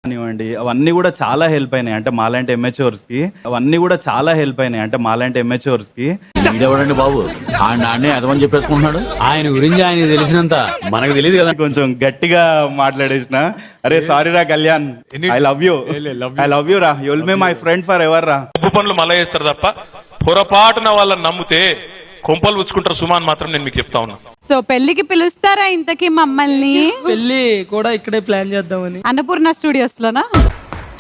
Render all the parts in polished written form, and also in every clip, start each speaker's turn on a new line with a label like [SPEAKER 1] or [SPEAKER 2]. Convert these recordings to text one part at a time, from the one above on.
[SPEAKER 1] కానివ్వండి అవన్నీ కూడా చాలా హెల్ప్ అయినాయి అంటే మాలాంటి అమెచ్యూర్స్ కి
[SPEAKER 2] ఎవడండి బాబు ఆడిని అదమని చెప్పేసుకుంటున్నాడు.
[SPEAKER 3] ఆయన గురించి ఆయన తెలిసినంత మనకు తెలియదు కదా.
[SPEAKER 1] కొంచెం గట్టిగా మాట్లాడేసిన. అరే సారీ రా కళ్యాణ్, ఐ లవ్ యూ రా, you will be my friend for ever రా.
[SPEAKER 4] ఉప్పు పనులు మళ్ళా చేస్తారు తప్ప పొరపాటున వాళ్ళని నమ్మితే కొంపలు ఉచ్చుకుంటారు సుమాన్ మాత్రం నేను మీకు చెప్తా ఉన్నా.
[SPEAKER 5] సో పెళ్లికి పిలుస్తారా ఇంతకీ మమ్మల్ని?
[SPEAKER 6] పెళ్లి కూడా ఇక్కడే ప్లాన్ చేద్దామని.
[SPEAKER 5] అన్నపూర్ణ స్టూడియోస్ లోనా?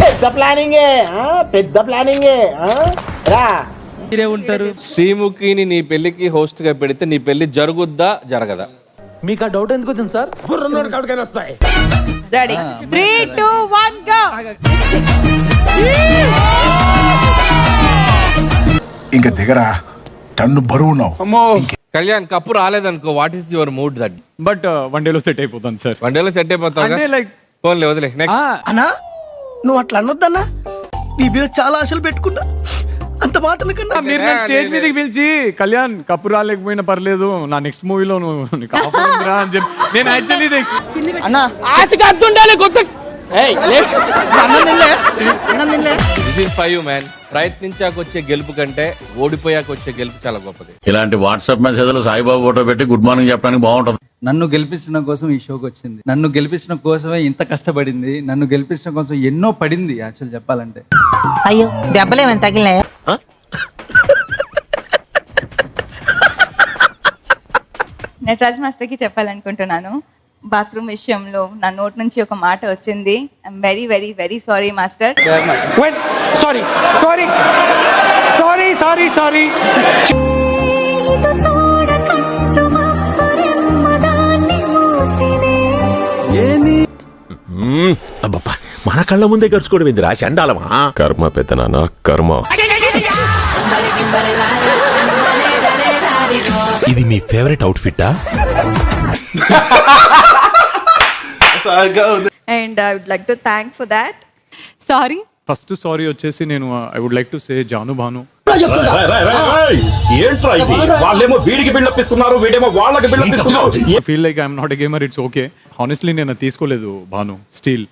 [SPEAKER 7] పెద్ద ప్లానింగే రా.
[SPEAKER 6] మీరే ఉంటారు.
[SPEAKER 8] శ్రీముఖిని నీ పెళ్లికి హోస్ట్ గా పెడితే నీ పెళ్లి జరుగుద్దా జరగదా?
[SPEAKER 6] మీకు ఆ డౌట్ ఎందుకు వచ్చింది సార్?
[SPEAKER 7] వస్తాయి.
[SPEAKER 5] Ready 3 2 1 go.
[SPEAKER 9] ఇంకా దిగరా, టన్ను బరువున్నావు.
[SPEAKER 8] కళ్యాణ్ కప్పు రాలేదనుకో, what is your mood that?
[SPEAKER 3] But one డేలో సెట్ అయిపోతాను సార్.
[SPEAKER 8] వన్ డేలో సెట్ అయిపోతావు.
[SPEAKER 3] లైక్
[SPEAKER 8] ఫోన్లే వదిలే. నెక్స్ట్
[SPEAKER 7] అన్నా నువ్వు అట్లా అనొద్దన్నా, నీ మీద చాలా ఆశలు పెట్టుకున్నా. అంత మాటల కన్నా
[SPEAKER 3] మీరు నా స్టేజ్ మీదకి పిలిచి కళ్యాణ్ కప్పు రాలేకపోయినా పర్లేదు నా నెక్స్ట్ మూవీలో నువ్వు నీకు ఆఫర్ ఉందిరా అని చెప్పి నేను యాక్చువల్లీ
[SPEAKER 6] అన్న ఆశగా అద్దుండాలి కొత్త.
[SPEAKER 8] This is for you man. ప్రయత్నించాక వచ్చే గెలుపు కంటే ఓడిపోయాక వచ్చే గెలుపు చాలా గొప్పది.
[SPEAKER 2] ఇలాంటి వాట్సాప్ మెసేజ్లు సాయిబాబు ఫోటో పెట్టి గుడ్ మార్నింగ్ చెప్పడానికి బాగుంటుంది.
[SPEAKER 1] నన్ను గెలిపించడం కోసం ఈ షోకి వచ్చింది, నన్ను గెలిపించడం కోసమే ఇంత కష్టపడింది, నన్ను గెలిపించడం కోసం ఎన్నో పడింది యాక్చువల్ చెప్పాలంటే.
[SPEAKER 10] అయ్యో దెబ్బలేమని తగిలినాయా?
[SPEAKER 11] నటరాజ్ మాస్టర్ కి చెప్పాలనుకుంటున్నాను, బాత్రూమ్ విషయంలో నా నోట్ నుంచి ఒక మాట వచ్చింది. I'm very very very sorry master.
[SPEAKER 7] Sorry.
[SPEAKER 9] అబ్బబ్బా, మన కళ్ళ ముందే గడుచుకోవడం ఏందిరా చండాలమా?
[SPEAKER 4] కర్మ పెద్దనాన్న కర్మ.
[SPEAKER 9] ఇది మీ ఫేవరెట్ అవుట్ఫిట్టా?
[SPEAKER 11] And I would like to thank for that.
[SPEAKER 5] Sorry.
[SPEAKER 3] First sorry వచ్చేసి నేను I would like to say Janu Bhanu.
[SPEAKER 4] వాళ్ళేమో వీడికి బిల్డప్ ఇస్తున్నారు, వీడేమో వాళ్ళకి బిల్డప్ ఇస్తున్నారు.
[SPEAKER 3] Feel like I'm not a gamer, it's okay. Honestly నేను తీసుకోలేదు భాను, స్టీల్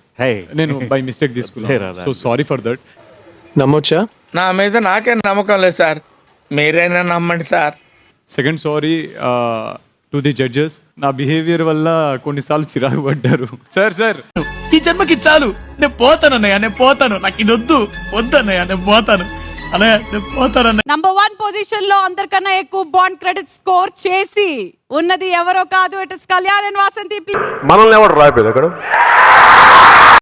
[SPEAKER 3] నేను బై మిస్టేక్ తీసుకున్నాను. So sorry for that.
[SPEAKER 6] నమ్మొచ్చా?
[SPEAKER 7] నా మీద నాకే నమ్మకం లేదు సార్, మీరైనా నమ్మండి sir.
[SPEAKER 3] Second sorry to the judges. నా బిహేవియర్ వల్ల కొన్నిసార్లు చిరాకు పడ్డారు. సార్
[SPEAKER 6] ఈ జన్మకి చాలు, నేను పోతాను అన్నయ్య, నేను పోతాను, నాకు ఇది వద్దన్నయ్య, నేను పోతాను అన్నయ్య, నేను పోతాను.
[SPEAKER 5] నంబర్ 1 పొజిషన్ లో అందరికన్నా ఎక్కువ బాండ్ క్రెడిట్ స్కోర్ చేసి ఉన్నది ఎవరో కాదు, it is Kalyan and Vasanthi.
[SPEAKER 4] మనల్ని ఎవరు రాయిపోయింది అక్కడ?